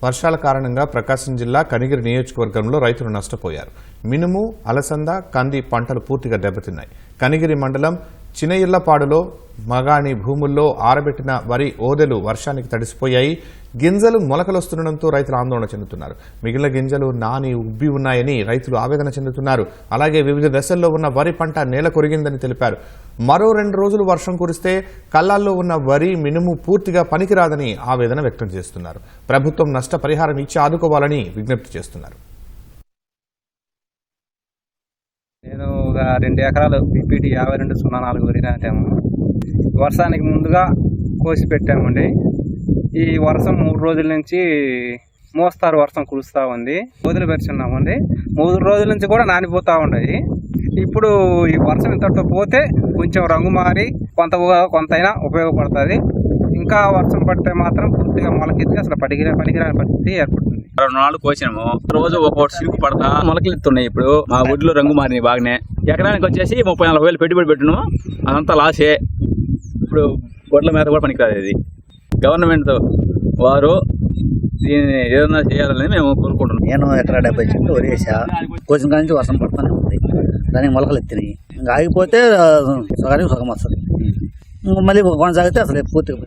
వర్షాల కారణంగా ప్రకాశం జిల్లా కనిగిరి నియోజకవర్గంలో రైతులు నష్టపోయారు. మినుము, అలసంద, కంది పంటలు పూర్తిగా దెబ్బతిన్నాయి. కనిగిరి మండలం చినయిళ్లపాడులో మగాణి భూముల్లో ఆరబెట్టిన వరి ఓదెలు వర్షానికి తడిసిపోయాయి. గింజలు మొలకలొస్తుండటంతో రైతులు ఆందోళన చెందుతున్నారు. మిగిలిన గింజలు నాని ఉబ్బి ఉన్నాయని రైతులు ఆవేదన చెందుతున్నారు. అలాగే వివిధ దశల్లో ఉన్న వరి పంట నేల కొరిగిందని తెలిపారు. మరో 2 రోజులు వర్షం కురిస్తే కళ్ళాల్లో ఉన్న వరి, మినుము పూర్తిగా పనికిరాదని ఆవేదన వ్యక్తం చేస్తున్నారు. ప్రభుత్వం నష్టపరిహారం ఇచ్చి ఆదుకోవాలని విజ్ఞప్తి చేస్తున్నారు. నేను 2 ఎకరాలు బీపీటీ 5204 వరి నాటాము. వర్షానికి ముందుగా కోసి పెట్టామండి. ఈ వర్షం 3 రోజుల నుంచి మోస్తారు వర్షం కురుస్తూ ఉంది. వదిలిపెడుతున్నామండి. 3 రోజుల నుంచి కూడా నానిపోతూ ఉన్నాయి. ఇప్పుడు ఈ వర్షం ఇంతటితో పోతే కొంచెం రంగు మారి కొంతైనా ఉపయోగపడుతుంది. ఇంకా వర్షం పడితే మాత్రం పూర్తిగా మొలకెత్తి అసలు పనికిరాని పరిస్థితి ఏర్పడుతుంది. 2 నాళ్ళు కోసినాము. రోజు ఒక్కొక్కటి సిలుకు పడతా మొలకలు ఎత్తున్నాయి. ఇప్పుడు మా ఒడ్లు రంగు మారినాయి బాగానే. ఎకరానికి వచ్చేసి 30-40 వేలు పెట్టుబడి పెట్టినాము. అదంతా లాసే. ఇప్పుడు గొడ్ల మీద కూడా పనికిరాదు. ఇది గవర్నమెంట్ వారు దీన్ని ఏదైనా చేయాలని మేము కోరుకుంటున్నాం. నేను ఎకరా 70 చెట్లు వరేసా. కోసిన కాడి నుంచి వర్షం పడుతూనే ఉంది. దానికి మొలకలు ఎత్తినాయి. ఇంకా ఆగిపోతే సగానికి సగం వస్తుంది. మళ్ళీ కొనసాగితే అసలు పూర్తిగా